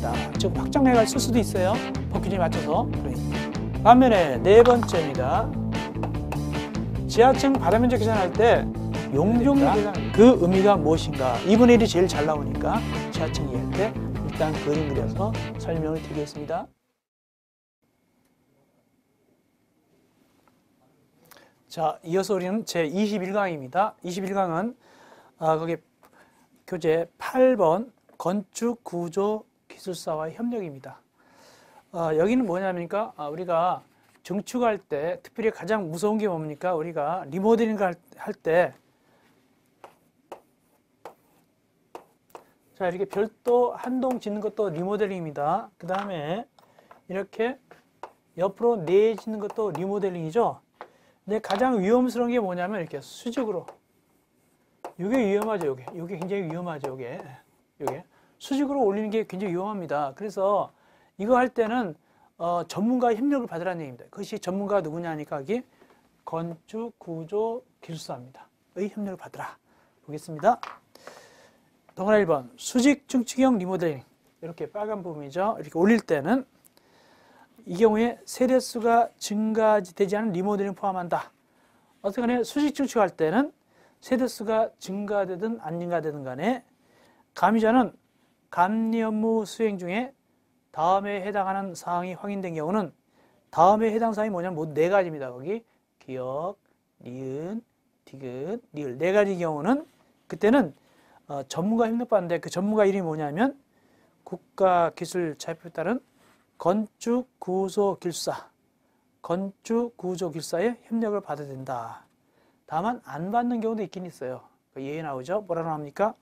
됩니다. 즉 확정해가 쓸 수도 있어요. 법규에 맞춰서. 반면에 네 번째입니다. 지하층 바다면적 계산할 때 용적률 계산 그 의미가 무엇인가? 2분의 1이 제일 잘 나오니까 지하층 이해할 때 일단 그림 그려서 설명을 드리겠습니다. 자, 이어서 우리는 제 21강입니다. 21강은 거기 교재 8번 건축 구조 기술사와의 협력입니다. 여기는 뭐냐면요, 우리가 증축할 때 특별히 가장 무서운 게 뭡니까? 우리가 리모델링 할 때 자, 이렇게 별도 한 동 짓는 것도 리모델링입니다. 그 다음에 이렇게 옆으로 네 짓는 것도 리모델링이죠. 근데 가장 위험스러운 게 뭐냐면 이렇게 수직으로, 이게 위험하죠. 이게 굉장히 위험하죠. 이게 수직으로 올리는 게 굉장히 위험합니다. 그래서 이거 할 때는 전문가의 협력을 받으라는 얘기입니다. 그것이 전문가가 누구냐니까 여기 건축 구조 기술사입니다. 의 협력을 받으라. 보겠습니다. 동그라미 1번 수직 증축형 리모델링, 이렇게 빨간 부분이죠. 이렇게 올릴 때는 이 경우에 세대수가 증가되지 않은 리모델링 포함한다. 어떻게 간에 수직 증축할 때는 세대수가 증가되든 안 증가되든 간에 감리자는 감리 업무 수행 중에 다음에 해당하는 사항이 확인된 경우는, 다음에 해당 사항이 뭐냐면 모두 네 가지입니다. 거기 기역, 니은, 디귿, 리을 네 가지 경우는 그때는 전문가 협력받는데 그 전문가 이름이 뭐냐면 국가기술자협에 따른 건축구조기술사, 건축구조기술사의 협력을 받아야 된다. 다만 안 받는 경우도 있긴 있어요. 예에 나오죠. 뭐라고 합니까?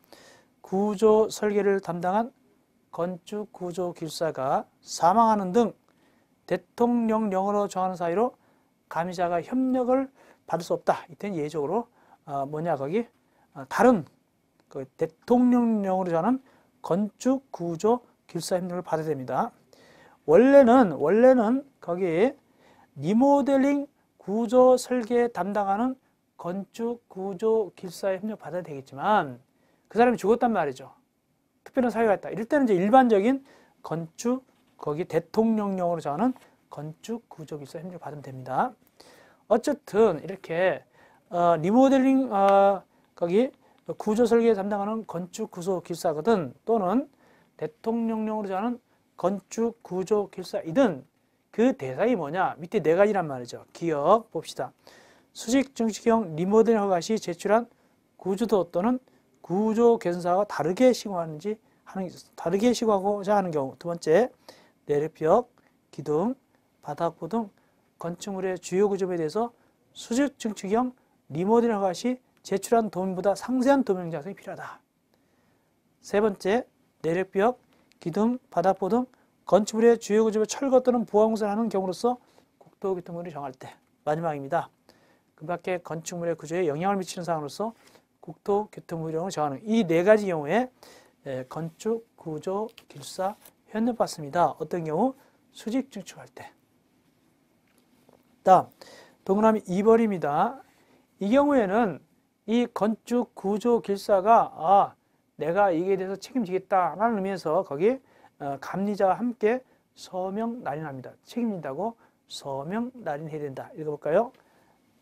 구조 설계를 담당한 건축구조기술사가 사망하는 등 대통령령으로 정하는 사유로 감리자가 협력을 받을 수 없다. 이때는 예외적으로 거기 다른 그 대통령령으로 정하는 건축구조기술사 협력을 받아야 됩니다. 원래는 거기 리모델링 구조 설계 담당하는 건축구조기술사의 협력 받아야 되겠지만 그 사람이 죽었단 말이죠. 특별한 사유가 있다. 이럴 때는 이제 일반적인 거기 대통령령으로 정하는 건축구조기술사 협력 받으면 됩니다. 어쨌든 이렇게 리모델링 거기 구조 설계 담당하는 건축구조기술사거든 또는 대통령령으로 정하는 건축구조기술사이든 그 대상이 뭐냐? 밑에 네 가지란 말이죠. 기억 봅시다. 수직 증축형 리모델링 허가 시 제출한 구조도 또는 구조 개선사와 다르게 시공하고자 하는 경우. 두 번째, 내력벽, 기둥, 바닥부 등 건축물의 주요 구조에 대해서 수직 증축형 리모델링 허가 시 제출한 도면보다 상세한 도면 작성이 필요하다. 세 번째, 내력벽, 기둥, 바닥부 등 건축물의 주요 구조에 철거 또는 보강공사를 하는 경우로서 국토교통부를 정할 때. 마지막입니다. 그 밖에 건축물의 구조에 영향을 미치는 사항으로서 국토교통부령을 정하는 이 네 가지 경우에 건축구조기술사 협력받습니다. 어떤 경우? 수직 증축할 때. 다음 동그라미 2번입니다. 이 경우에는 이 건축구조기술사가 내가 이게 대해서 책임지겠다라는 의미에서 거기 감리자와 함께 서명 날인합니다. 책임진다고 서명 날인해야 된다. 읽어볼까요?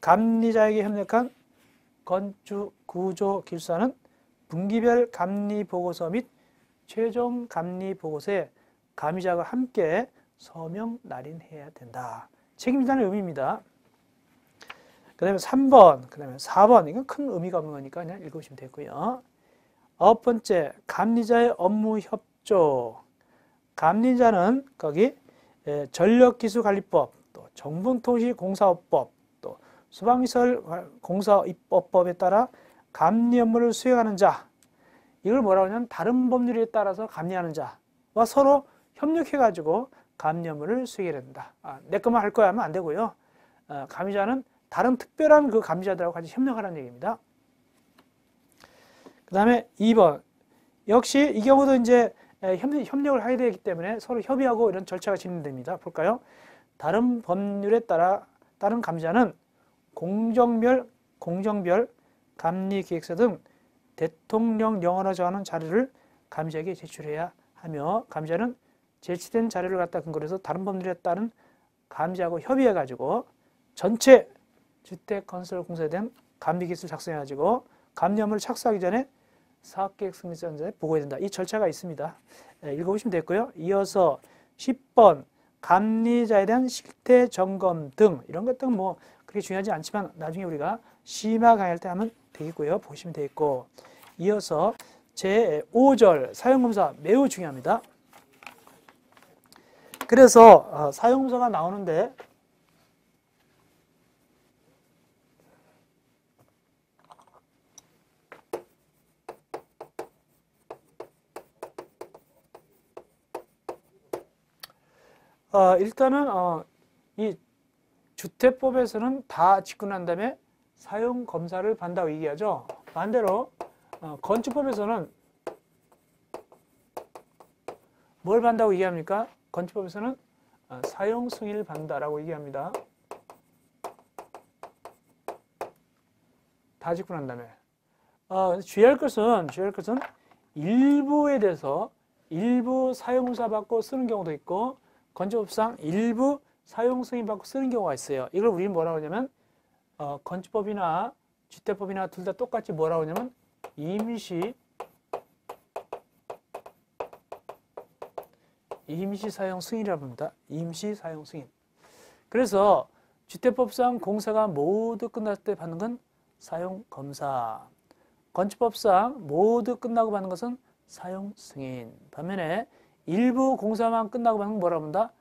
감리자에게 협력한 건축구조기술사는 분기별 감리보고서 및 최종 감리보고서에 감리자와 함께 서명 날인해야 된다. 책임진다는 의미입니다. 그 다음에 3번, 그 다음에 4번. 이건 큰 의미가 없는 거니까 그냥 읽으시면 되고요. 9번째, 감리자의 업무 협조. 감리자는 거기 전력기술관리법, 또 정분통시공사업법, 또 수방시설공사입법에 따라 감리 업무를 수행하는 자, 이걸 뭐라고 하냐면 다른 법률에 따라서 감리하는 자와 서로 협력해가지고 감리 업무를 수행해야 된다. 내 것만 할 거야 하면 안 되고요. 감리자는 다른 특별한 그 감리자들하고 같이 협력하라는 얘기입니다. 그 다음에 2번. 역시 이 경우도 이제 협력을 하게 되기 때문에 서로 협의하고 이런 절차가 진행됩니다. 볼까요? 다른 법률에 따른 감리자는 공정별 감리계획서 등 대통령령으로 정하는 자료를 감리자에게 제출해야 하며 감리자는 제출된 자료를 갖다 근거로 해서 다른 법률에 따른 감시하고 협의해가지고 전체 주택건설공사에 대한 감비기술 작성해가지고 감리업무를 착수하기 전에 사업계획 승인자에 보고해야 된다. 이 절차가 있습니다. 읽어보시면 됐고요. 이어서 10번 감리자에 대한 실태 점검 등 이런 것들은 뭐 그렇게 중요하지 않지만 나중에 우리가 심화 강의할 때 하면 되겠고요. 보시면 되겠고 이어서 제5절 사용검사 매우 중요합니다. 그래서 사용검사가 나오는데 일단은 이 주택법에서는 다 짓고 난 다음에 사용검사를 받는다고 얘기하죠. 반대로 건축법에서는 뭘 받는다고 얘기합니까? 건축법에서는 사용 승인을 받는다라고 얘기합니다. 다 짓고 난 다음에 주의할 것은 일부에 대해서 일부 사용검사 받고 쓰는 경우도 있고 건축법상 일부 사용 승인 받고 쓰는 경우가 있어요. 이걸 우리는 뭐라고 하냐면 건축법이나 주택법이나 둘 다 똑같이 뭐라고 하냐면 임시 사용 승인이라고 합니다. 임시 사용 승인. 그래서 주택법상 공사가 모두 끝났을 때 받는 건 사용 검사. 건축법상 모두 끝나고 받는 것은 사용 승인. 반면에 일부 공사만 끝나고 받는 건 뭐라고 한다?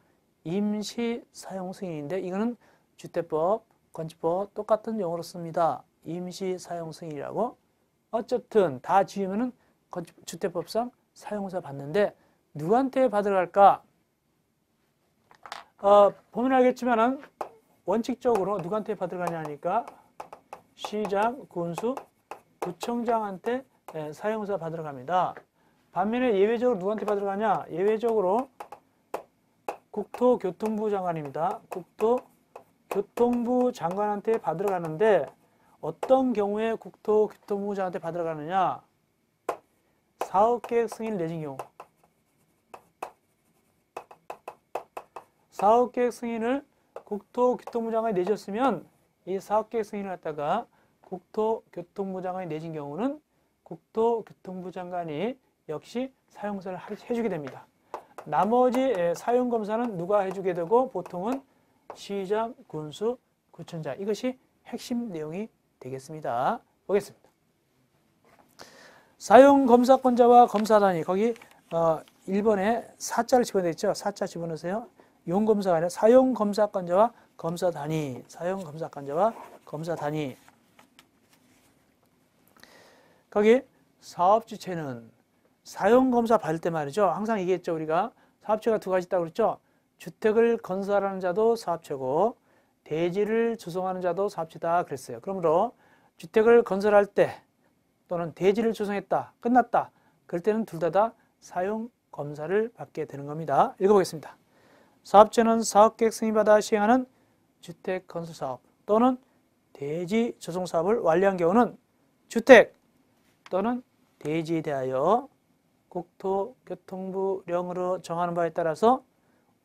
임시 사용 승인인데 이거는 주택법, 건축법 똑같은 용어로 씁니다. 임시 사용 승인이라고. 어쨌든 다 지으면은 주택법상 사용검사 받는데 누구한테 받으러 갈까? 보면 알겠지만은 원칙적으로 누구한테 받으러 가냐 하니까 시장, 군수, 구청장한테 사용검사 받으러 갑니다. 반면에 예외적으로 누구한테 받으러 가냐? 예외적으로 국토교통부 장관입니다. 국토교통부 장관한테 받으러 가는데 어떤 경우에 국토교통부 장관한테 받으러 가느냐? 사업계획 승인을 내진 경우. 사업계획 승인을 국토교통부 장관이 내줬으면 이 사업계획 승인을 갖다가 국토교통부 장관이 내진 경우는 국토교통부 장관이 역시 사용검사를 해주게 됩니다. 나머지 사용검사는 누가 해주게 되고 보통은 시장, 군수, 구청장. 이것이 핵심 내용이 되겠습니다. 보겠습니다. 사용검사권자와 검사단위 거기 1번에 사자를 집어넣었죠. 사자 집어넣으세요. 용검사가 아니라 사용검사권자와 검사단위. 사용검사권자와 검사단위. 거기 사업주체는 사용검사 받을 때 말이죠. 항상 얘기했죠. 우리가 사업체가 두 가지 있다고 그랬죠. 주택을 건설하는 자도 사업체고 대지를 조성하는 자도 사업체다 그랬어요. 그러므로 주택을 건설할 때 또는 대지를 조성했다. 끝났다. 그럴 때는 둘 다 사용검사를 받게 되는 겁니다. 읽어보겠습니다. 사업체는 사업계획 승인받아 시행하는 주택건설사업 또는 대지 조성사업을 완료한 경우는 주택 또는 대지에 대하여 국토교통부령으로 정하는 바에 따라서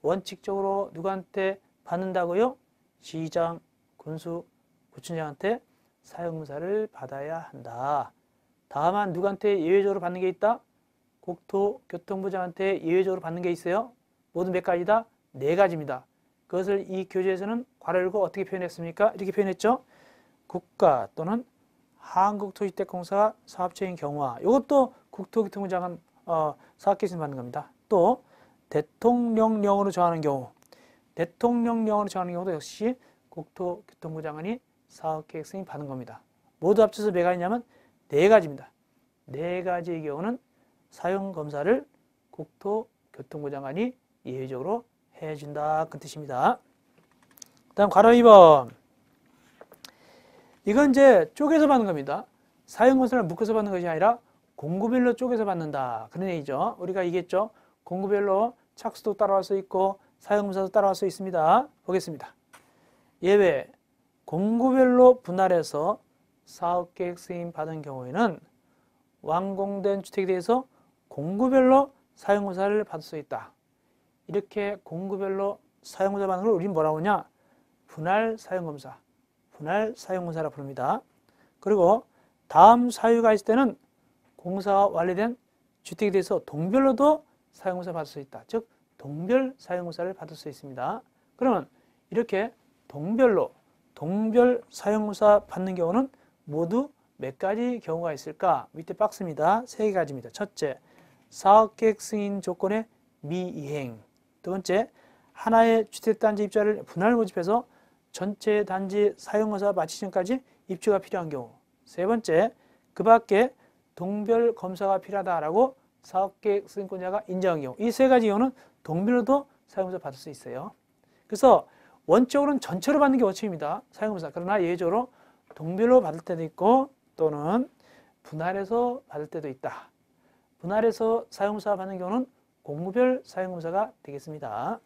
원칙적으로 누구한테 받는다고요? 시장, 군수, 구청장한테 사용검사를 받아야 한다. 다만 누구한테 예외적으로 받는 게 있다? 국토교통부장한테 예외적으로 받는 게 있어요. 모두 몇 가지다? 4가지입니다. 그것을 이 교재에서는 괄호 열고 어떻게 표현했습니까? 이렇게 표현했죠. 국가 또는 한국토지주택공사가 사업체인 경우와 이것도 국토교통부 장관 사업계획 받는 겁니다. 또 대통령령으로 정하는 경우, 대통령령으로 정하는 경우도 역시 국토교통부 장관이 사업계획 승인 받는 겁니다. 모두 합쳐서 몇 가지냐면 4가지입니다. 4가지의 경우는 사용검사를 국토교통부 장관이 예외적으로 해준다 그 뜻입니다. 다음 괄호 2번. 이건 이제 쪼개서 받는 겁니다. 사용검사를 묶어서 받는 것이 아니라 공구별로 쪼개서 받는다. 그런 얘기죠. 우리가 얘기했죠. 공구별로 착수도 따라갈 수 있고 사용검사도 따라갈 수 있습니다. 보겠습니다. 예외. 공구별로 분할해서 사업계획 승인 받은 경우에는 완공된 주택에 대해서 공구별로 사용검사를 받을 수 있다. 이렇게 공구별로 사용검사 받는 걸 우리는 뭐라고 하냐? 분할 사용검사, 분할 사용검사라 부릅니다. 그리고 다음 사유가 있을 때는 공사가 완료된 주택에 대해서 동별로도 사용검사 받을 수 있다. 즉 동별 사용검사를 받을 수 있습니다. 그러면 이렇게 동별로 동별 사용검사 받는 경우는 모두 몇 가지 경우가 있을까? 밑에 박스입니다. 3가지입니다. 첫째, 사업계획 승인 조건의 미이행. 두 번째, 하나의 주택단지 입주자를 분할 모집해서 전체 단지 사용검사 마치기 전까지 입주가 필요한 경우. 세 번째, 그 밖에 동별 검사가 필요하다라고 사업계획 승인권자가 인정한 경우. 이 3가지 경우는 동별로도 사용검사 받을 수 있어요. 그래서 원적으로는 전체로 받는 게 원칙입니다. 사용검사. 그러나 예외적으로 동별로 받을 때도 있고 또는 분할해서 받을 때도 있다. 분할해서 사용검사 받는 경우는 공무별 사용검사가 되겠습니다.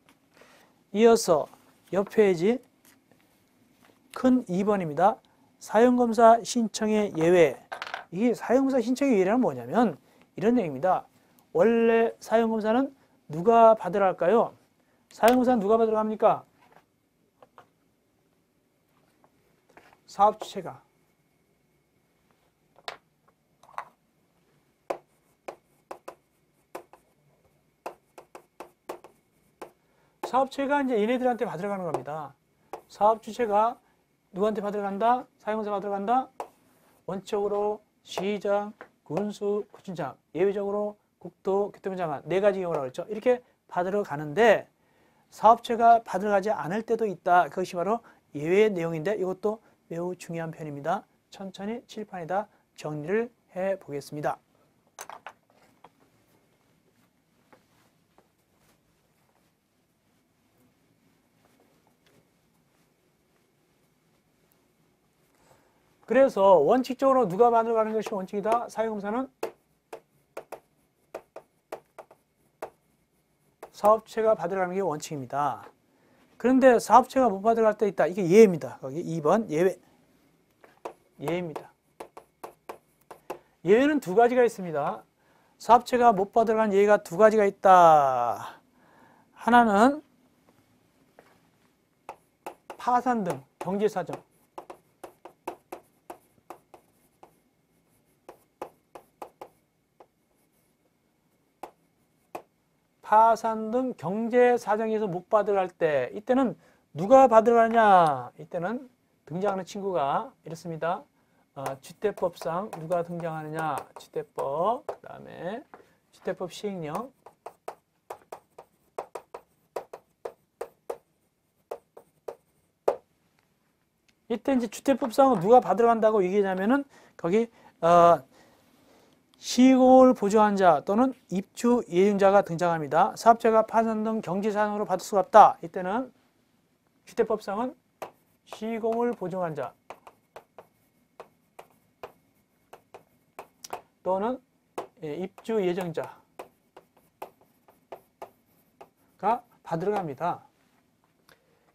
이어서 옆 페이지 큰 2번입니다. 사용검사 신청의 예외. 이게 사용검사 신청의 예외란 뭐냐면 이런 내용입니다. 원래 사용검사는 누가 받으러 할까요? 사용검사는 누가 받으러 갑니까? 사업주체가. 사업체가 이제 얘네들한테 받으러 가는 겁니다. 사업주체가 누구한테 받으러 간다? 사용검사 받으러 간다? 원칙적으로 시장, 군수, 구청장, 예외적으로 국토, 교통부 장관 4가지 경우라고 했죠. 이렇게 받으러 가는데 사업체가 받으러 가지 않을 때도 있다. 그것이 바로 예외의 내용인데 이것도 매우 중요한 편입니다. 천천히 칠판에다 정리를 해 보겠습니다. 그래서 원칙적으로 누가 받으러 가는 것이 원칙이다. 사용검사는 사업체가 받으러 가는 게 원칙입니다. 그런데 사업체가 못 받으러 갈 때 있다. 이게 예외입니다. 거기 2번 예외. 예외입니다. 예외는 2가지가 있습니다. 사업체가 못 받으러 가는 예외가 2가지가 있다. 하나는 파산 등 경제사정. 파산 등 경제 사정에서 못 받으러 갈 때 이때는 누가 받으러 가냐? 이때는 등장하는 친구가 이렇습니다. 주택법상 누가 등장하느냐? 주택법, 그 다음에 주택법 시행령, 이때 이제 주택법상 누가 받으러 간다고 얘기하냐면은 거기 시공을 보조한 자 또는 입주 예증자가 등장합니다. 사업자가 파산 등 경제사정으로 받을 수가 없다. 이때는 주택법상은 시공을 보증한 자 또는 입주 예정자가 받으러 갑니다.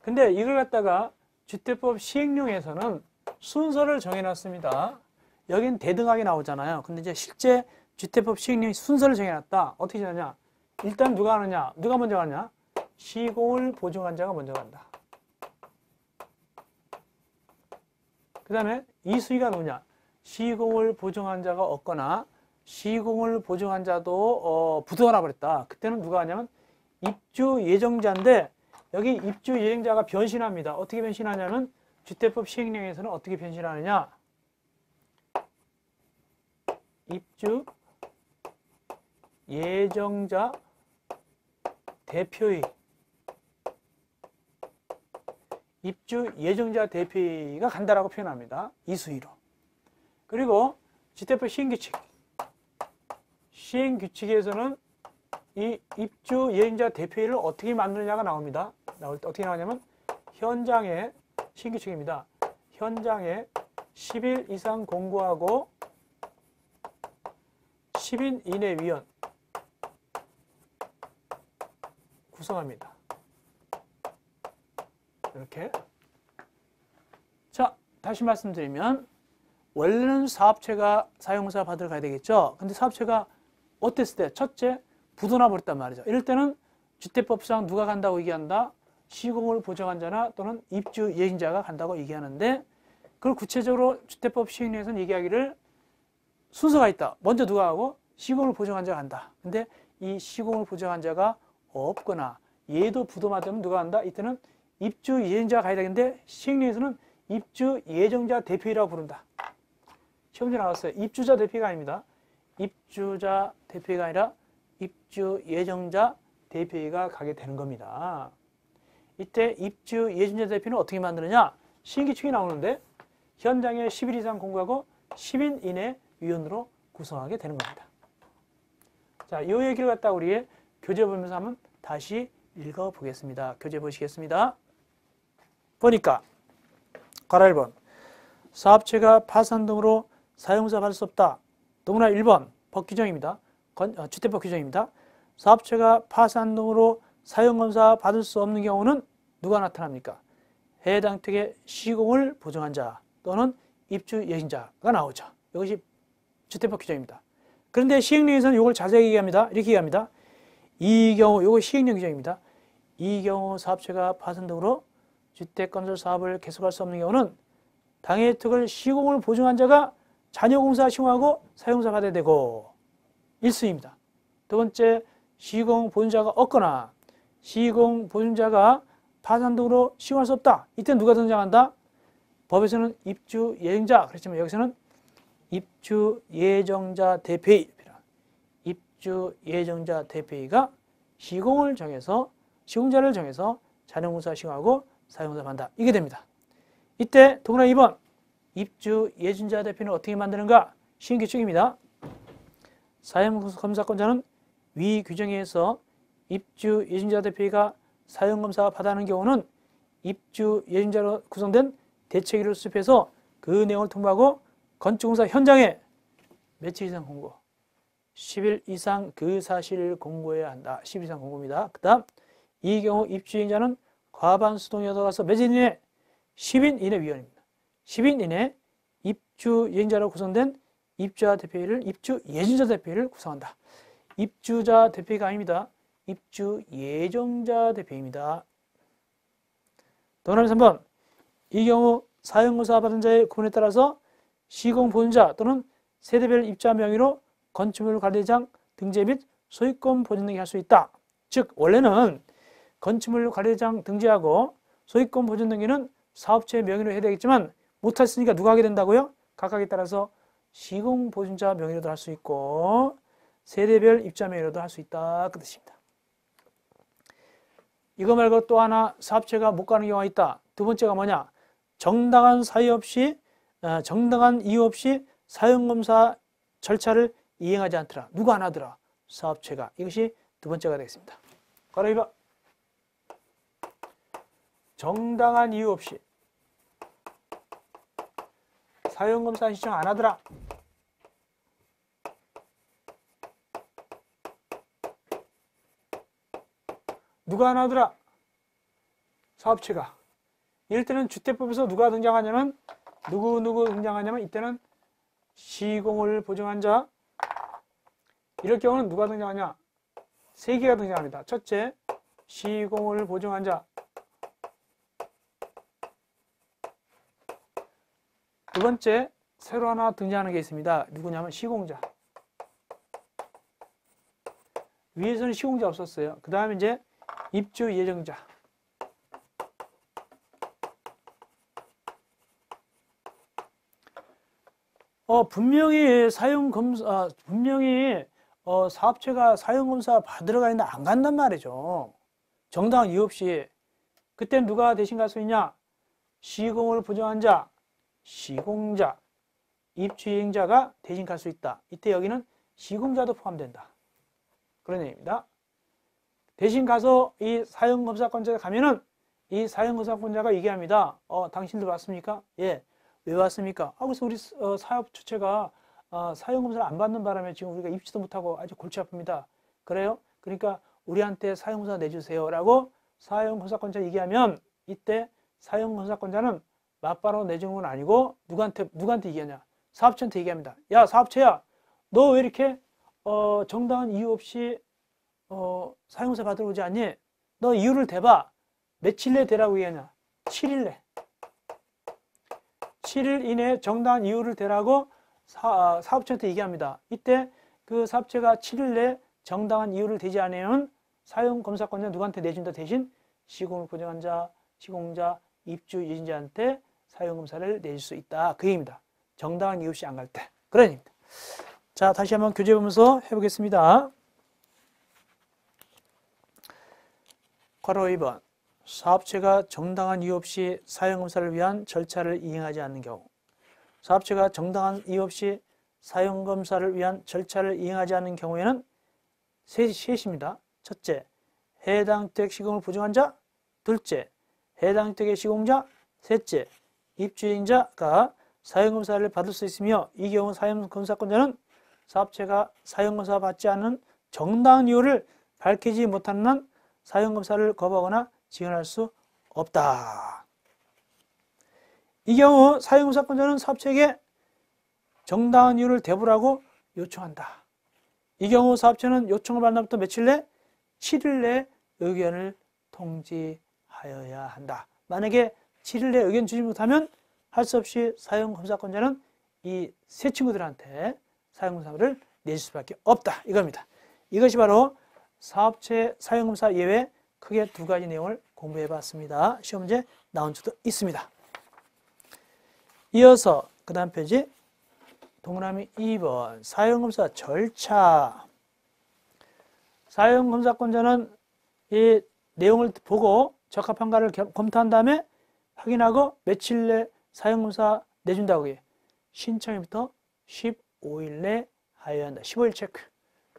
근데 이걸 갖다가 주택법 시행령에서는 순서를 정해놨습니다. 여긴 대등하게 나오잖아요. 근데 이제 실제 주택법 시행령이 순서를 정해놨다. 어떻게 되냐? 일단 누가 하느냐? 누가 먼저 가느냐? 시공을 보증한 자가 먼저 간다. 그 다음에 이수위가 누구냐? 시공을 보증한 자가 없거나 시공을 보증한 자도 부도가 나버렸다. 그때는 누가 하냐면 입주 예정자인데 여기 입주 예정자가 변신합니다. 어떻게 변신하냐면 주택법 시행령에서는 어떻게 변신하느냐? 입주 예정자 대표의 입주 예정자 대표가 간다라고 표현합니다. 이수위로. 그리고 주택법 시행규칙. 시행규칙에서는 이 입주 예정자 대표를 어떻게 만드느냐가 나옵니다. 나올 때 어떻게 나오냐면 현장에 시행규칙입니다. 현장에 10일 이상 공고하고 10인 이내 위원 구성합니다. 이렇게. 자, 다시 말씀드리면 원래는 사업체가 사용사 받으러 가야 되겠죠. 근데 사업체가 어땠을 때? 첫째, 부도나 버렸단 말이죠. 이럴 때는 주택법상 누가 간다고 얘기한다? 시공을 보정한 자나 또는 입주 예정자가 간다고 얘기하는데 그걸 구체적으로 주택법 시행령에서는 얘기하기를 순서가 있다. 먼저 누가 하고 시공을 보정한 자가 간다. 근데 이 시공을 보정한 자가 없거나 얘도 부도맞으면 누가 간다? 이때는 입주 예정자가 가야 되는데 시행령에서는 입주 예정자 대표이라고 부른다. 시험지 나왔어요. 입주자 대표가 아닙니다. 입주자 대표가 아니라 입주 예정자 대표가 가게 되는 겁니다. 이때 입주 예정자 대표는 어떻게 만드느냐? 시행규칙이 나오는데 현장에 10일 이상 공부하고 10인 이내 위원으로 구성하게 되는 겁니다. 자, 이 얘기를 갖다 우리 교재 보면서 한번 다시 읽어보겠습니다. 교재 보시겠습니다. 보니까 가라 1번 사업체가 파산 등으로 사용자 받을 수 없다. 더구나 1번 법 규정입니다. 주택법 규정입니다. 사업체가 파산 등으로 사용검사 받을 수 없는 경우는 누가 나타납니까? 해당 특의 시공을 보정한 자 또는 입주 예정자가 나오죠. 이것이 주택법 규정입니다. 그런데 시행령에서는 이걸 자세히 얘기합니다. 이렇게 얘기합니다. 이 경우, 이거 시행령 규정입니다. 이 경우 사업체가 파산 등으로 주택건설 사업을 계속할 수 없는 경우는 당해 특을 시공을 보증한 자가 잔여공사 시공하고 사용자 받아야 되고 1순위입니다. 두 번째, 시공 보증자가 없거나 시공 보증자가 파산 등으로 시공할 수 없다. 이때는 누가 등장한다? 법에서는 입주 예정자, 그렇지만 여기서는 입주 예정자 대표의, 입주 예정자 대표가 시공을 정해서 시공자를 정해서 잔여공사 시공하고 사용자 받는다. 이게 됩니다. 이때 더구나 2번 입주 예정자 대표는 어떻게 만드는가? 시행규칙입니다. 사용검사권자는 위 규정에 의해서 입주 예정자 대표가 사용검사 받아하는 경우는 입주 예정자로 구성된 대책위를 수립해서 그 내용을 통보하고 건축공사 현장에 며칠 이상 공고, 10일 이상 그 사실을 공고해야 한다. 10일 이상 공고입니다. 그 다음 이 경우 입주 예정자는 과반 수동에 들어가서 며칠 이내 10인 이내 위원입니다. 10인 이내 입주 예정자로 구성된 입주자 대표회를 입주 예정자 대표회를 구성한다. 입주자 대표회가 아닙니다. 입주 예정자 대표회입니다. 동그라미 3번 이 경우 사용공사 받은 자의 구분에 따라서 시공 보증자 또는 세대별 입주자 명의로 건축물 관리장 등재 및 소유권 보증 등을 할 수 있다. 즉 원래는 건축물 관리장 등재하고 소유권 보증 등기는 사업체 명의로 해야 되겠지만 못했으니까 누가 하게 된다고요? 각각에 따라서 시공 보증자 명의로도 할 수 있고 세대별 입주자 명의로도 할 수 있다. 그 뜻입니다. 이거 말고 또 하나 사업체가 못 가는 경우가 있다. 두 번째가 뭐냐? 정당한 이유 없이 사용검사 절차를 이행하지 않더라. 누가 안 하더라? 사업체가. 이것이 두 번째가 되겠습니다. 가로 2번. 정당한 이유 없이 사용검사 신청 안 하더라. 누가 안 하더라? 사업체가. 이럴 때는 주택법에서 누가 등장하냐면 누구 등장하냐면 이때는 시공을 보증한 자. 이럴 경우는 누가 등장하냐? 세 개가 등장합니다. 첫째, 시공을 보증한 자. 두 번째, 새로 하나 등장하는 게 있습니다. 누구냐면 시공자. 위에서는 시공자 없었어요. 그 다음에 이제 입주 예정자. 분명히 사업체가 사용검사 받으러 가는데 안 간단 말이죠. 정당한 이유 없이. 그때는 누가 대신 갈 수 있냐? 시공을 보증한 자, 시공자, 입주이행자가 대신 갈 수 있다. 이때 여기는 시공자도 포함된다. 그런 얘기입니다. 대신 가서 이 사용검사권자가 가면은 이 사용검사권자가 얘기합니다. 당신들 왔습니까? 예. 왜 왔습니까? 그래서 우리 사업 주체가 사용검사를 안 받는 바람에 지금 우리가 입지도 못하고 아주 골치 아픕니다. 그래요? 그러니까 우리한테 사용검사 내주세요. 라고 사용검사권자 얘기하면 이때 사용검사권자는 맞바로 내주는 건 아니고 누구한테 얘기하냐? 사업체한테 얘기합니다. 야, 사업체야. 너 왜 이렇게 정당한 이유 없이 사용검사 받으러 오지 않니? 너 이유를 대봐. 며칠 내에 대라고 얘기하냐? 7일 내. 7일 이내에 정당한 이유를 대라고 사업체한테 얘기합니다. 이때 그 사업체가 7일 내에 정당한 이유를 대지 않으면 사용검사권자는 누구한테 내준다? 대신 시공을 보증한 자, 시공자, 입주 예진자한테 사용검사를 내줄 수 있다. 그 얘기입니다. 정당한 이유 없이 안 갈 때. 그런 얘기입니다. 자, 다시 한번 교재 보면서 해보겠습니다. 괄호 2번. 사업체가 정당한 이유 없이 사용검사를 위한 절차를 이행하지 않는 경우. 사업체가 정당한 이유 없이 사용검사를 위한 절차를 이행하지 않는 경우에는 셋입니다. 첫째, 해당 주택 시공을 보증한 자. 둘째, 해당 주택의 시공자. 셋째, 입주인자가 사용검사를 받을 수 있으며 이 경우 사용검사권자는 사업체가 사용검사 받지 않는 정당한 이유를 밝히지 못하는 한 사용검사를 거부하거나 지연할 수 없다. 이 경우 사용검사권자는 사업체에게 정당한 이유를 대부라고 요청한다. 이 경우 사업체는 요청을 받은 날부터 며칠 내? 7일 내에 의견을 통지하여야 한다. 만약에 7일 내에 의견 주지 못하면 할 수 없이 사용검사권자는 이 세 친구들한테 사용검사를 내줄 수밖에 없다. 이겁니다. 이것이 바로 사업체 사용검사 예외 크게 두 가지 내용을 공부해 봤습니다. 시험 문제 나온 적도 있습니다. 이어서 그 다음 페이지 동그라미 2번 사용검사 절차. 사용검사권자는 이 내용을 보고 적합한가를 검토한 다음에 확인하고 며칠 내 사용검사 내준다고 해. 신청일부터 15일 내 하여야 한다. 15일 체크.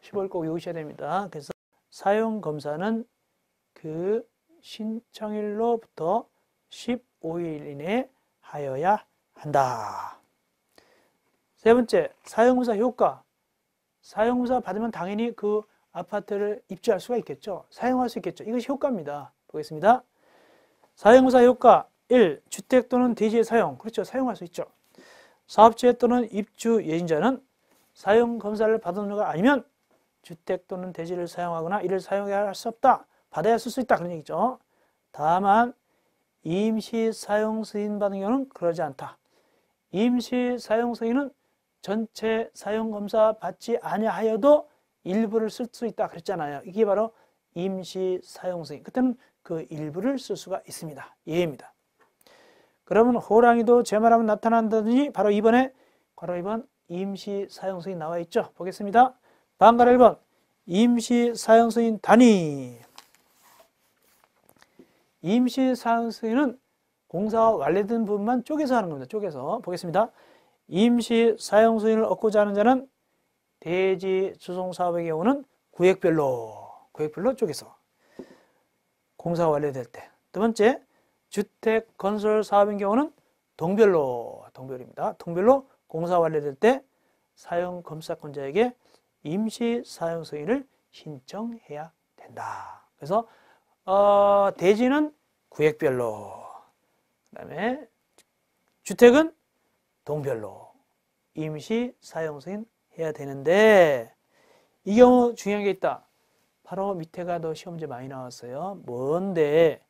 15일 꼭 외우셔야 됩니다. 그래서 사용검사는 그 신청일로부터 15일 이내에 하여야 한다. 세 번째, 사용검사 효과. 사용검사 받으면 당연히 그 아파트를 입주할 수가 있겠죠. 사용할 수 있겠죠. 이것이 효과입니다. 보겠습니다. 사용검사 효과 1. 주택 또는 대지의 사용. 그렇죠. 사용할 수 있죠. 사업체 또는 입주 예진자는 사용검사를 받은 경우가 아니면 주택 또는 대지를 사용하거나 이를 사용해야 할 수 없다. 받아야 쓸 수 있다. 그런 얘기죠. 다만 임시 사용 승인 받은 경우는 그러지 않다. 임시 사용 승인은 전체 사용검사 받지 아니하여도 일부를 쓸 수 있다 그랬잖아요. 이게 바로 임시 사용 승인. 그때는 그 일부를 쓸 수가 있습니다. 예입니다. 그러면 호랑이도 제 말하면 나타난다든지 바로 이번에 괄호 2번 임시 사용 승인 나와 있죠. 보겠습니다. 반괄호 1번 임시 사용 승인 단위. 임시 사용 승인은 공사가 완료된 부분만 쪼개서 하는 겁니다. 쪼개서 보겠습니다. 임시 사용 승인을 얻고자 하는 자는 대지 수송 사업의 경우는 구역별로 쪼개서 공사가 완료될 때. 두 번째, 주택 건설 사업인 경우는 동별로입니다. 동별로 공사 완료될 때 사용 검사권자에게 임시 사용 승인을 신청해야 된다. 그래서 대지는 구역별로, 그다음에 주택은 동별로 임시 사용 승인 해야 되는데 이 경우 중요한 게 있다. 바로 밑에가 더 시험 문제 많이 나왔어요. 뭔데?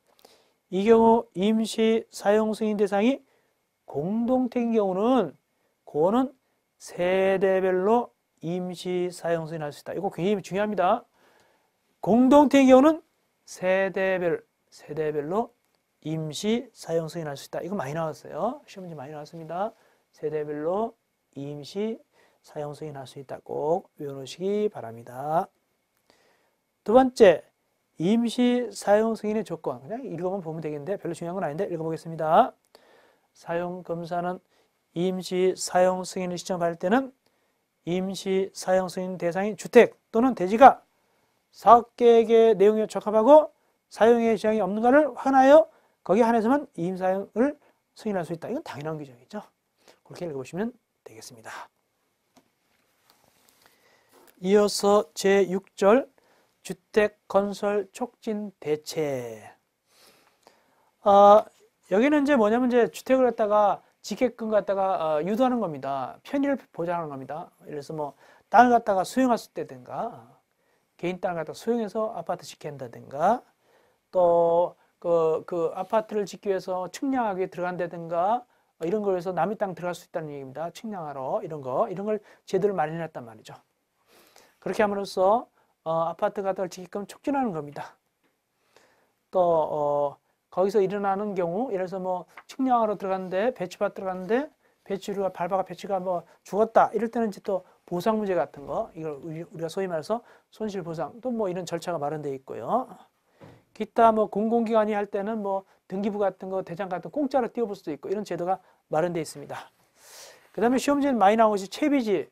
이 경우 임시 사용 승인 대상이 공동택인 경우는 그거는 세대별로 임시 사용 승인할 수 있다. 이거 굉장히 중요합니다. 공동택인 경우는 세대별로 임시 사용 승인할 수 있다. 이거 많이 나왔어요. 시험 문제 많이 나왔습니다. 세대별로 임시 사용 승인할 수 있다. 꼭 외워놓으시기 바랍니다. 두 번째, 임시 사용 승인의 조건. 그냥 보면 되겠는데 별로 중요한 건 아닌데 읽어보겠습니다. 사용검사는 임시 사용 승인을 신청받을 때는 임시 사용 승인 대상인 주택 또는 대지가 사업계획의 내용에 적합하고 사용의 지장이 없는가를 확인하여 거기에 한해서만 임시 사용을 승인할 수 있다. 이건 당연한 규정이죠. 그렇게 읽어보시면 되겠습니다. 이어서 제6절 주택 건설 촉진 대책. 여기는 이제 뭐냐면 이제 주택을 갖다가 짓게끔 갖다가 유도하는 겁니다. 편의를 보장하는 겁니다. 예를 들어서 뭐 땅을 갖다가 수용했을 때든가 개인 땅을 갖다 수용해서 아파트 짓게 한다든가, 또 그 아파트를 짓기 위해서 측량하기 들어간다든가, 이런 걸 위해서 남의 땅 들어갈 수 있다는 얘기입니다. 측량하러 이런 걸 제도를 마련했단 말이죠. 그렇게 함으로써 아파트 가닥을 짓게끔 촉진하는 겁니다. 또 거기서 일어나는 경우, 예를 들어서 뭐 측량하러 들어갔는데 배추밭 들어갔는데 밟아가 배추가 뭐 죽었다 이럴 때는 이제 또 보상 문제 같은 거, 이걸 우리가 소위 말해서 손실 보상, 또 뭐 이런 절차가 마련되어 있고요. 기타 뭐 공공기관이 할 때는 뭐 등기부 같은 거, 대장 같은 거 공짜로 띄워볼 수도 있고, 이런 제도가 마련되어 있습니다. 그 다음에 시험지에 많이 나온 것이 채비지,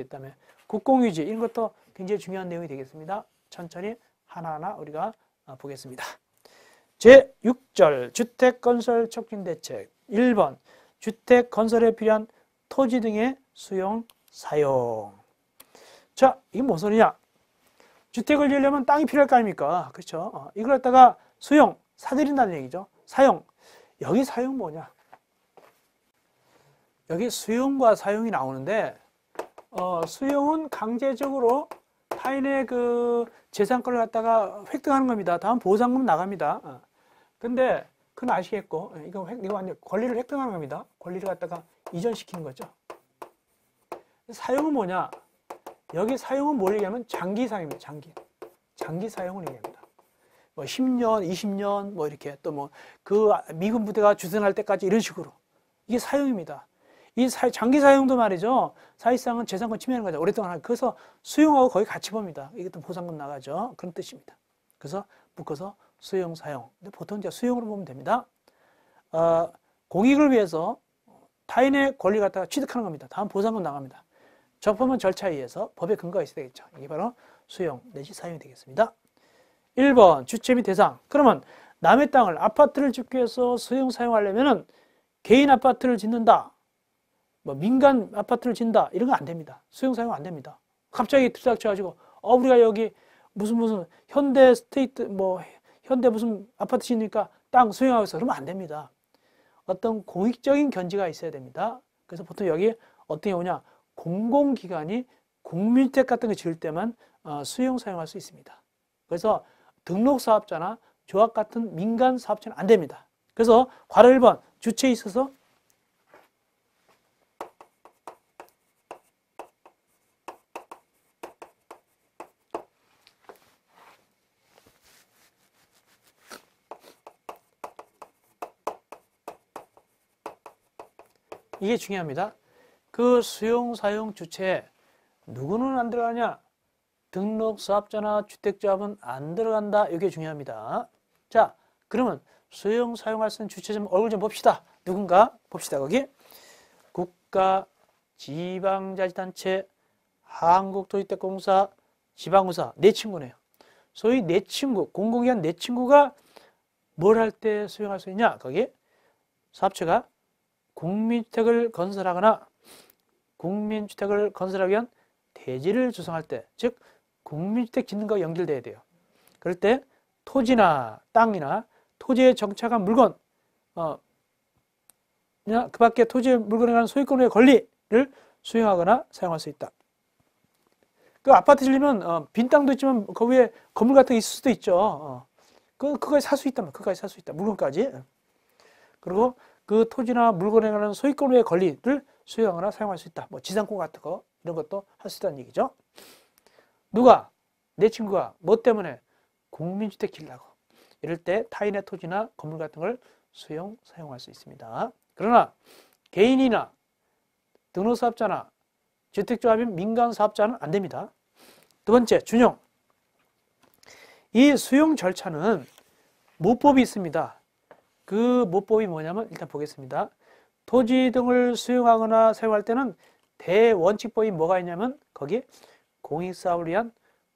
그다음에 국공유지, 이런 것도 굉장히 중요한 내용이 되겠습니다. 천천히 하나하나 우리가 보겠습니다. 제6절 주택건설 촉진대책 1번 주택 건설에 필요한 토지 등의 수용, 사용. 자, 이게 뭔 소리냐? 주택을 지으려면 땅이 필요할 거 아닙니까? 그렇죠? 이걸 갖다가 수용, 사들인다는 얘기죠. 사용. 여기 사용 뭐냐? 여기 수용과 사용이 나오는데, 수용은 강제적으로 타인의 그 재산권을 갖다가 획득하는 겁니다. 다음 보상금 나갑니다. 근데 그건 아시겠고, 이거 완전 권리를 획득하는 겁니다. 권리를 갖다가 이전시키는 거죠. 사용은 뭐냐? 여기 사용은 뭘 얘기하면 장기 사용입니다. 장기 사용을 얘기합니다. 뭐 10년, 20년, 뭐 이렇게 또 뭐 그 미군 부대가 주둔할 때까지 이런 식으로. 이게 사용입니다. 이 장기 사용도 말이죠. 사실상은 재산권 침해하는 거죠. 오랫동안 하고. 그래서 수용하고 거의 같이 봅니다. 이게 또 보상금 나가죠. 그런 뜻입니다. 그래서 묶어서 수용, 사용. 근데 보통 이제 수용으로 보면 됩니다. 공익을 위해서 타인의 권리 갖다가 취득하는 겁니다. 다음 보상금 나갑니다. 적법한 절차에 의해서 법의 근거가 있어야 되겠죠. 이게 바로 수용 내지 사용이 되겠습니다. 1번 주체 및 대상. 그러면 남의 땅을 아파트를 짓기 위해서 수용 사용하려면은 개인 아파트를 짓는다, 뭐 민간 아파트를 짓는다, 이런 거 안 됩니다. 수용 사용 안 됩니다. 갑자기 들닥쳐가지고 우리가 여기 무슨 현대 스테이트 뭐 현대 무슨 아파트 짓니까 땅 수용하고 있어, 그러면 안 됩니다. 어떤 공익적인 견지가 있어야 됩니다. 그래서 보통 여기 어떤 경우냐, 공공기관이 국민주택 같은 거 지을 때만 수용 사용할 수 있습니다. 그래서 등록사업자나 조합 같은 민간 사업자는 안 됩니다. 그래서 괄호 1번 주체에 있어서 이게 중요합니다. 그 수용, 사용 주체에 누구는 안 들어가냐? 등록사업자나 주택조합은 안 들어간다. 이게 중요합니다. 자, 그러면 수용, 사용할 수 있는 주체 좀 얼굴 좀 봅시다. 누군가 봅시다. 거기 국가, 지방자치단체, 한국토지대공사, 지방구사, 네 친구네요. 소위 네 친구, 공공기관 네 친구가 뭘 할 때 수용할 수 있냐? 거기 사업체가 국민주택을 건설하거나 국민주택을 건설하기 위한 대지를 조성할 때, 즉 국민주택 짓는 거 연결돼야 돼요. 그럴 때 토지나 땅이나 토지에 정착한 물건, 그 밖에 토지 물건에 관한 소유권의 권리를 수용하거나 사용할 수 있다. 그 아파트 지으면 빈 땅도 있지만 그 위에 건물 같은 게 있을 수도 있죠. 그거에 살 수 있다면 그거까지 살 수 있다. 물건까지. 그리고 그 토지나 물건에 관한 소유권의 권리를 수용하거나 사용할 수 있다. 뭐 지상권 같은 거 이런 것도 할 수 있다는 얘기죠. 누가? 내 친구가 뭐 때문에? 국민주택 지으려고. 이럴 때 타인의 토지나 건물 같은 걸 수용, 사용할 수 있습니다. 그러나 개인이나 등록사업자나 주택조합인 민간사업자는 안 됩니다. 두 번째, 준용. 이 수용 절차는 모법이 있습니다. 그 모법이 뭐냐면 일단 보겠습니다. 토지 등을 수용하거나 사용할 때는 대원칙법이 뭐가 있냐면 거기 공익사업을 위한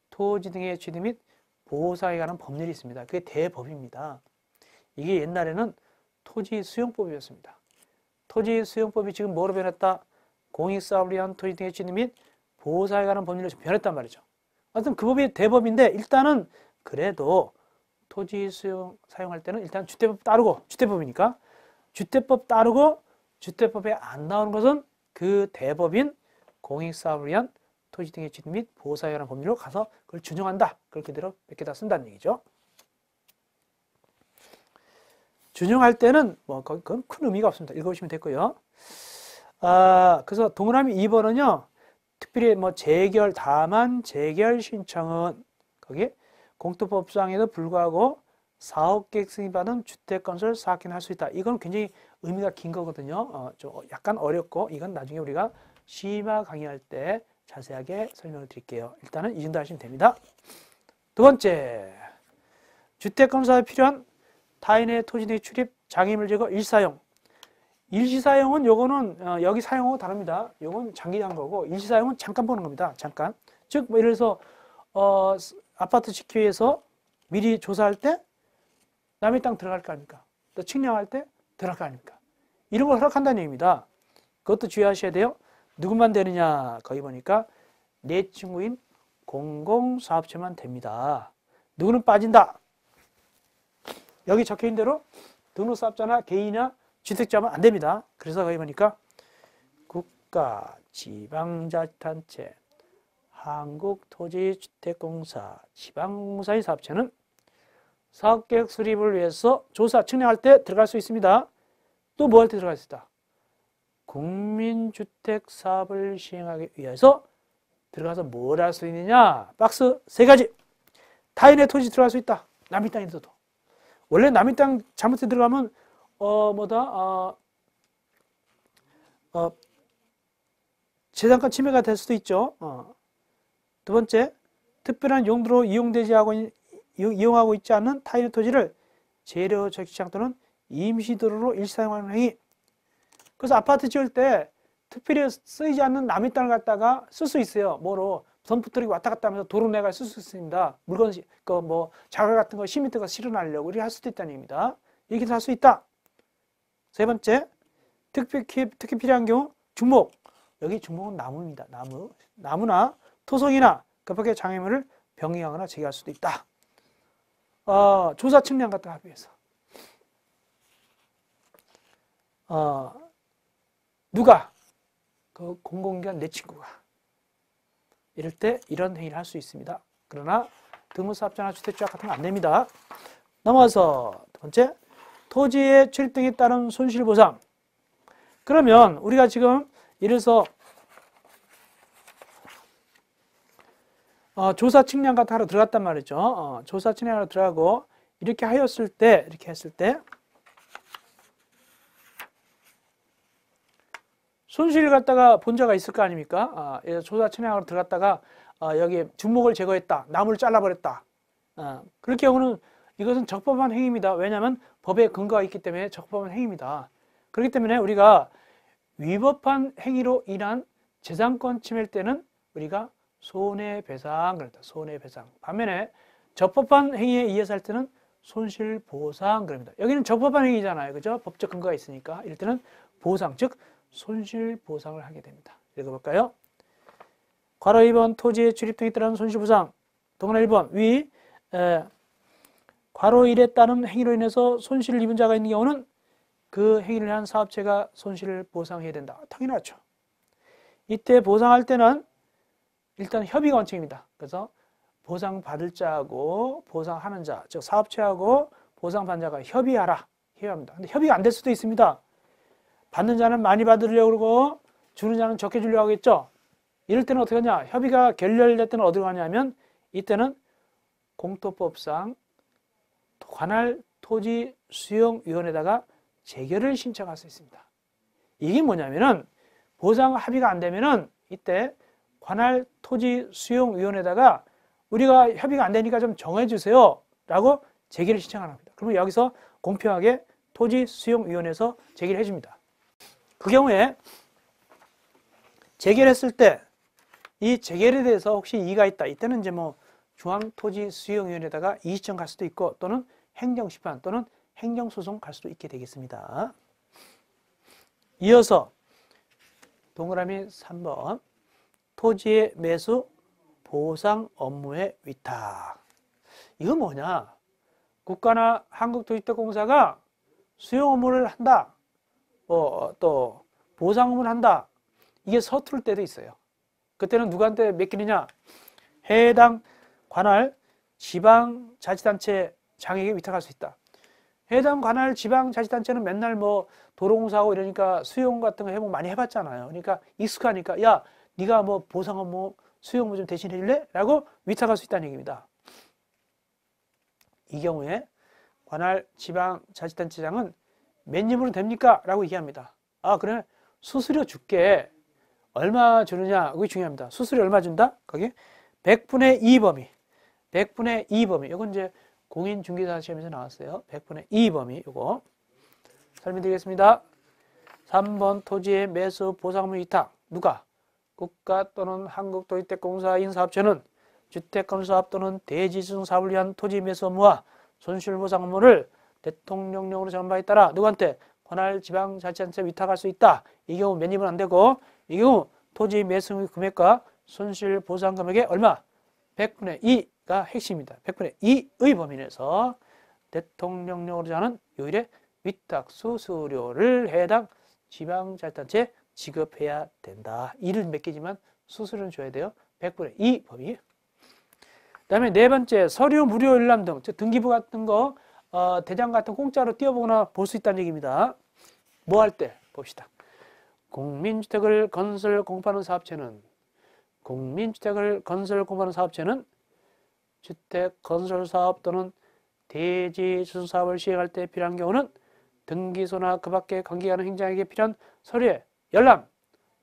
토지 등의 취득 및 보호사에 관한 법률이 있습니다. 그게 대법입니다. 이게 옛날에는 토지 수용법이었습니다. 토지 수용법이 지금 뭐로 변했다? 공익사업을 위한 토지 등의 취득 및 보호사에 관한 법률로 변했단 말이죠. 하여튼 그 법이 대법인데 일단은 그래도 토지 수용 사용할 때는 일단 주택법 따르고, 주택법이니까 주택법 따르고 주택법에 안 나오는 것은 그 대법인 공익사업을 위한 토지 등의 취득 및 보호사에 관한 법률로 가서 그걸 준용한다. 그걸 그대로 몇 개다 쓴다는 얘기죠. 준용할 때는 뭐 그건 큰 의미가 없습니다. 읽어보시면 됐고요. 그래서 동그라미 2번은요. 특별히 뭐 다만 재결 신청은 거기 공토법상에도 불구하고 사업계획 승인받은 주택건설 사업계획을 할 수 있다. 이건 굉장히 의미가 긴 거거든요. 좀 약간 어렵고 이건 나중에 우리가 시마 강의할 때 자세하게 설명을 드릴게요. 일단은 이 정도 하시면 됩니다. 두 번째, 주택건설에 필요한 타인의 토지 내 출입, 장애물 제거, 일시사용. 일시사용은 요거는 여기 사용하고 다릅니다. 요건 장기한 거고 일시사용은 잠깐 보는 겁니다. 잠깐. 즉 뭐 예를 들어서 아파트 짓기 위해서 미리 조사할 때 남의 땅 들어갈 거 아닙니까? 또 측량할 때 들어갈 거 아닙니까? 이런 걸 허락한다는 얘기입니다. 그것도 주의하셔야 돼요. 누구만 되느냐? 거기 보니까 내 친구인 공공사업체만 됩니다. 누구는 빠진다. 여기 적혀있는 대로 등록사업자나 개인이나 주택자면 안 됩니다. 그래서 거기 보니까 국가, 지방자치단체, 한국토지주택공사, 지방공사의 사업체는 사업계획 수립을 위해서 조사, 측량할 때 들어갈 수 있습니다. 또 뭐 할 때 들어갈 수 있다? 국민주택 사업을 시행하기 위해서 들어가서 뭘 할 수 있느냐? 박스 3가지. 타인의 토지 들어갈 수 있다. 남의 땅에서도. 원래 남의 땅 잘못해 들어가면 재산권 침해가 될 수도 있죠. 두 번째, 특별한 용도로 이용하고 있지 않는 타인의 토지를 재료 적시장 또는 임시도로로 일시사용하는 행위. 그래서 아파트 지을 때 특별히 쓰이지 않는 남의 땅을 갖다가 쓸 수 있어요. 뭐로 덤프트럭이 왔다 갔다 하면서 도로 내가 쓸 수 있습니다. 물건, 자갈 같은 거 시멘트가 실어나려고 이렇게 할 수도 있다는 얘기입니다. 이렇게 할 수 있다. 세 번째, 특히 필요한 경우 중목. 여기 중목은 나무입니다. 나무나 토성이나 그 밖에 장애물을 병행하거나 제거할 수도 있다. 조사 측량 같은 거 하기 위해서. 누가? 그 공공기관 내 친구가. 이럴 때 이런 행위를 할 수 있습니다. 그러나 등록사업자나 주택조합 같은 거 안 됩니다. 넘어서 두 번째, 토지의 출입 등에 따른 손실보상. 그러면 우리가 지금 예를 들어서 조사 측량 같은 거 하러 들어갔단 말이죠. 조사 측량하러 들어가고 이렇게 했을 때 손실을 갖다가 본 자가 있을 거 아닙니까? 조사 측량하러 들어갔다가 여기 주목을 제거했다. 나무를 잘라버렸다. 그렇게 경우는 이것은 적법한 행위입니다. 왜냐하면 법에 근거가 있기 때문에 적법한 행위입니다. 그렇기 때문에 우리가 위법한 행위로 인한 재산권 침해일 때는 우리가 손해배상 그럽니다. 손해배상. 반면에 적법한 행위에 의해서 할 때는 손실보상 그럽니다. 여기는 적법한 행위잖아요. 그죠? 법적 근거가 있으니까. 이럴 때는 보상, 즉 손실보상을 하게 됩니다. 읽어볼까요? 괄호 2번 토지의 출입 등에 따른 손실보상. 동그라미 1번 위 괄호 1에 따른 행위로 인해서 손실을 입은 자가 있는 경우는 그 행위를 한 사업체가 손실을 보상해야 된다. 당연하죠. 이때 보상할 때는 일단 협의가 원칙입니다. 그래서 보상받을 자하고 보상하는 자, 즉 사업체하고 보상받는 자가 협의하라. 협의합니다. 근데 협의가 안 될 수도 있습니다. 받는 자는 많이 받으려고 그러고 주는 자는 적게 주려고 하겠죠. 이럴 때는 어떻게 하냐? 협의가 결렬될 때는 어디로 가냐면 이때는 공토법상 관할 토지 수용위원회에다가 재결을 신청할 수 있습니다. 이게 뭐냐면은 보상 합의가 안 되면은 이때 관할 토지 수용위원회에다가 우리가 협의가 안 되니까 좀 정해주세요 라고 재결을 신청하는 겁니다. 그러면 여기서 공평하게 토지 수용위원회에서 재결을 해줍니다. 그 경우에 재결했을 때 이 재결에 대해서 혹시 이의가 있다. 이때는 이제 뭐 중앙토지수용위원회에다가 이의신청 갈 수도 있고 또는 행정심판 또는 행정소송 갈 수도 있게 되겠습니다. 이어서 동그라미 3번 토지의 매수 보상 업무의 위탁. 이건 뭐냐? 국가나 한국토지주택공사가 수용 업무를 한다. 또 보상 업무를 한다. 이게 서투를 때도 있어요. 그때는 누구한테 맡기느냐? 해당 관할 지방자치단체 장에게 위탁할 수 있다. 해당 관할 지방자치단체는 맨날 뭐 도로공사하고 이러니까 수용 같은 거 해보면 많이 해봤잖아요. 그러니까 익숙하니까 야, 네가 뭐 보상 업무 수용 업무 좀 대신 해줄래? 라고 위탁할 수 있다는 얘기입니다. 이 경우에 관할 지방자치단체장은 몇 년으로 됩니까? 라고 얘기합니다. 아, 그래 수수료 줄게. 얼마 주느냐? 그게 중요합니다. 수수료 얼마 준다? 거기 100분의 2 범위. 100분의 2 범위. 이건 이제 공인중개사 시험에서 나왔어요. 100분의 2 범위. 이거 설명드리겠습니다. 3번 토지의 매수 보상무 위탁. 누가? 국가 또는 한국도시택공사인 사업체는 주택건설사업 또는 대지수송 사업을 위한 토지 매수 업무와 손실보상 업무를 대통령령으로 정한 따라 누구한테? 관할 지방자치단체 위탁할 수 있다. 이 경우 몇 년은 안 되고 이 경우 토지 매수 금액과 손실보상 금액의 얼마? 100분의 2가 핵심입니다. 100분의 2의 범위 내에서 대통령령으로 정하는 요일에 위탁 수수료를 해당 지방자치단체에 지급해야 된다. 일은 몇 개지만 수수료는 줘야 돼요. 100분의 2 범위. 그 다음에 네 번째, 서류 무료 열람 등 등기부 같은 거 대장 같은 공짜로 띄워보거나 볼 수 있다는 얘기입니다. 뭐 할 때? 봅시다. 국민주택을 건설 공급하는 사업체는 주택 건설 사업 또는 대지 수송 사업을 시행할 때 필요한 경우는 등기소나 그 밖의 관계하는 행정에게 필요한 서류의 열람,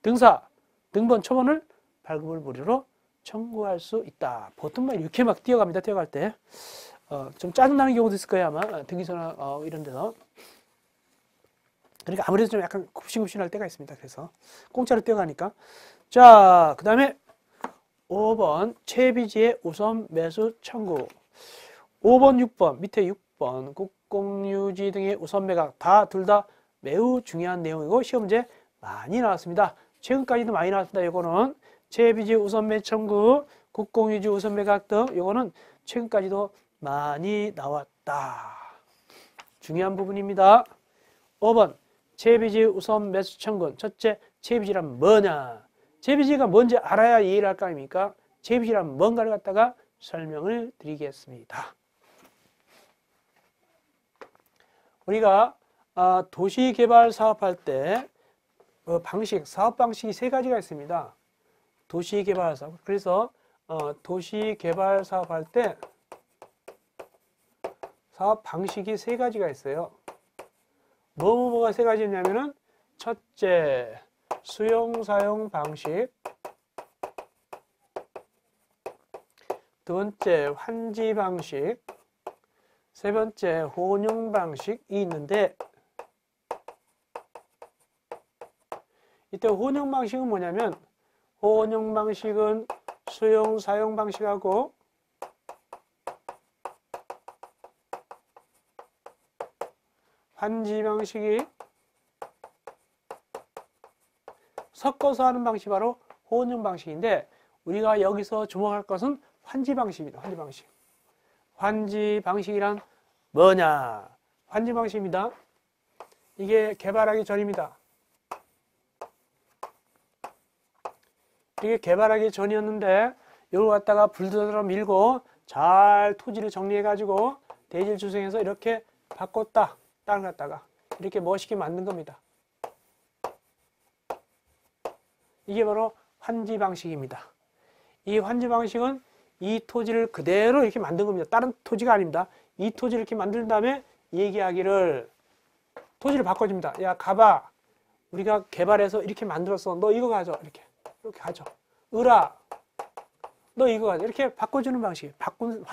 등사, 등본, 초본을 발급을 무료로 청구할 수 있다. 보통 막 이렇게 막 뛰어갑니다. 뛰어갈 때. 좀 짜증나는 경우도 있을 거예요. 아마 등기소나 이런 데서. 그러니까 아무래도 좀 약간 굽신굽신할 때가 있습니다. 그래서 공짜로 뛰어가니까. 자, 그 다음에 5번 채비지의 우선 매수 청구. 5번, 6번, 밑에 6번 국공유지 등의 우선 매각 둘 다 매우 중요한 내용이고 시험 문제 많이 나왔습니다. 최근까지도 많이 나왔습니다. 이거는 채비지 우선 매수 청구, 국공유지 우선 매각 등 이거는 최근까지도 많이 나왔다. 중요한 부분입니다. 5번 채비지 우선 매수 청구. 첫째, 채비지란 뭐냐? 채비지가 뭔지 알아야 이해를 할 거 아닙니까? 채비지란 뭔가를 갖다가 설명을 드리겠습니다. 우리가 도시개발 사업할 때 사업 방식이 세 가지가 있습니다. 도시개발 사업. 그래서 도시개발 사업할 때 사업 방식이 세 가지가 있어요. 뭐가 세 가지냐면은 첫째, 수용 사용 방식. 두 번째, 환지 방식. 세 번째, 혼용 방식이 있는데 이때 혼용 방식은 뭐냐면 혼용 방식은 수용 사용 방식하고 환지 방식이 섞어서 하는 방식이 바로 혼용 방식인데 우리가 여기서 주목할 것은 환지 방식입니다. 환지 방식. 환지 방식이란 뭐냐? 환지 방식입니다. 이게 개발하기 전입니다. 이게 개발하기 전이었는데 이걸 갖다가 불도저로 밀고 잘 토지를 정리해가지고 대지를 조성해서 이렇게 바꿨다. 땅을 갖다가 이렇게 멋있게 만든 겁니다. 이게 바로 환지 방식입니다. 이 환지 방식은 이 토지를 그대로 이렇게 만든 겁니다. 다른 토지가 아닙니다. 이 토지를 이렇게 만든 다음에 얘기하기를 토지를 바꿔줍니다. 야, 가봐. 우리가 개발해서 이렇게 만들었어. 너 이거 가져. 이렇게 가져. 으라. 너 이거 가져. 이렇게 바꿔주는 방식. 바꿀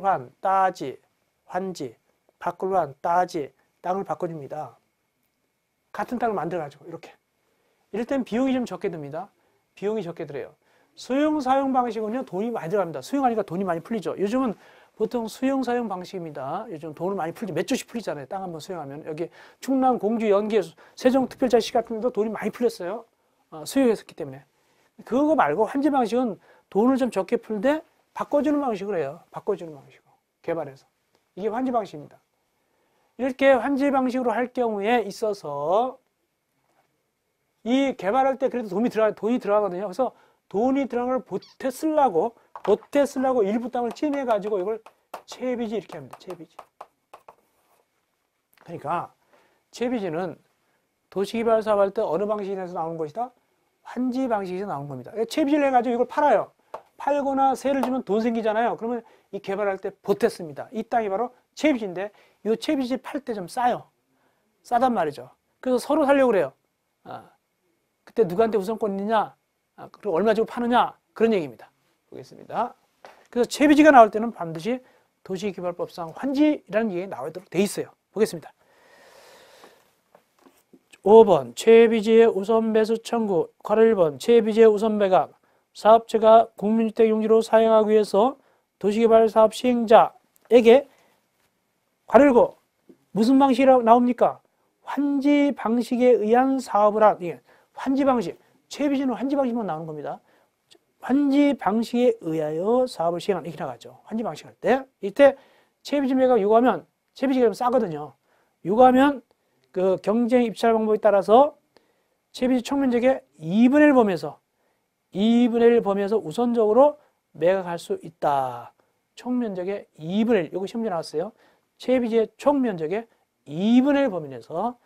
환, 따지, 환지, 바꿀 환, 따지, 땅을 바꿔줍니다. 같은 땅을 만들어가지고 이렇게. 이럴 땐 비용이 좀 적게 듭니다. 비용이 적게 들어요. 수용 사용 방식은요, 돈이 많이 들어갑니다. 수용하니까 돈이 많이 풀리죠. 요즘은 보통 수용 사용 방식입니다. 요즘 돈을 많이 풀리죠. 몇 조씩 풀리잖아요. 땅 한번 수용하면. 여기 충남, 공주, 연계, 세종특별자치시 같은 데도 돈이 많이 풀렸어요. 수용했었기 때문에. 그거 말고 환지 방식은 돈을 좀 적게 풀되 바꿔주는 방식으로 해요. 바꿔주는 방식으로. 개발해서. 이게 환지 방식입니다. 이렇게 환지 방식으로 할 경우에 있어서 이 개발할 때 그래도 돈이 들어가거든요. 그래서 돈이 들어간 걸 보태 쓰려고 일부 땅을 찜해가지고 이걸 채비지 이렇게 합니다. 채비지. 그러니까 채비지는 도시개발 사업할 때 어느 방식에서 나오는 것이다? 환지 방식에서 나온 겁니다. 채비지를 해가지고 이걸 팔아요. 팔거나 세를 주면 돈 생기잖아요. 그러면 이 개발할 때 보탰습니다. 이 땅이 바로 채비지인데 이 채비지 팔 때 좀 싸요. 싸단 말이죠. 그래서 서로 살려고 그래요. 그때 누구한테 우선권 있느냐? 그리고 얼마 주고 파느냐? 그런 얘기입니다. 보겠습니다. 그래서 채비지가 나올 때는 반드시 도시개발법상 환지라는 얘기가 나오도록 돼 있어요. 보겠습니다. 5번 채비지의 우선 매수 청구. 괄호 1번 채비지의 우선 매각. 사업체가 국민주택 용지로 사용하기 위해서 도시개발 사업 시행자에게 괄호 열고 무슨 방식이라고 나옵니까? 환지 방식에 의한 사업을 한, 환지 방식, 채비지는 환지 방식만 나오는 겁니다. 환지 방식에 의하여 사업을 시행하는, 이렇게 나가죠. 환지 방식 할 때. 이때 채비지 매각 요구하면, 채비지가 싸거든요. 요구하면 그 경쟁 입찰 방법에 따라서 채비지 총 면적의 2분의 1 범위에서 2분의 1 범위에서 우선적으로 매각할 수 있다. 총 면적의 2분의 1, 요거 시험지 나왔어요. 채비지의 총 면적의 2분의 1 범위 내에서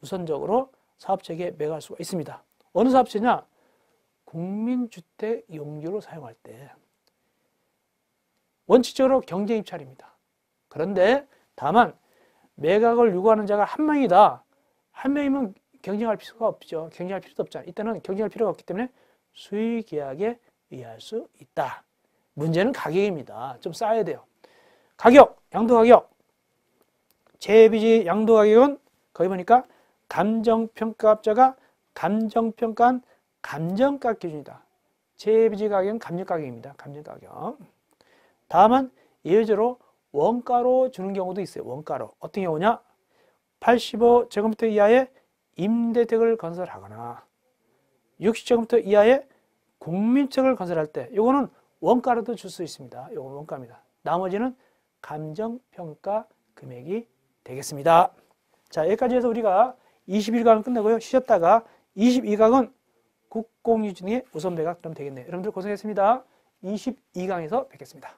우선적으로 사업체에게 매각할 수가 있습니다. 어느 사업체냐? 국민주택 용지로 사용할 때. 원칙적으로 경쟁 입찰입니다. 그런데 다만 매각을 요구하는 자가 한 명이다. 한 명이면 경쟁할 필요가 없죠. 경쟁할 필요도 없잖아요. 이때는 경쟁할 필요가 없기 때문에 수의계약에 의할 수 있다. 문제는 가격입니다. 좀 싸야 돼요. 가격, 양도가격. 채비지 양도가격은 거기 보니까 감정평가업자가 감정평가한 감정가 기준이다. 채비지 가격은 감정가격입니다. 감정가격. 다음은 예외적으로 원가로 주는 경우도 있어요. 원가로. 어떤 경우냐? 85제곱미터 이하의 임대택을 건설하거나 60제곱미터 이하의 국민주택을 건설할 때 이거는 원가로도 줄 수 있습니다. 이거 원가입니다. 나머지는 감정평가 금액이 되겠습니다. 자, 여기까지 해서 우리가 21강은 끝내고요. 쉬었다가 22강은 국공유지 등의 우선 매각 그럼 되겠네요. 여러분들 고생했습니다. 22강에서 뵙겠습니다.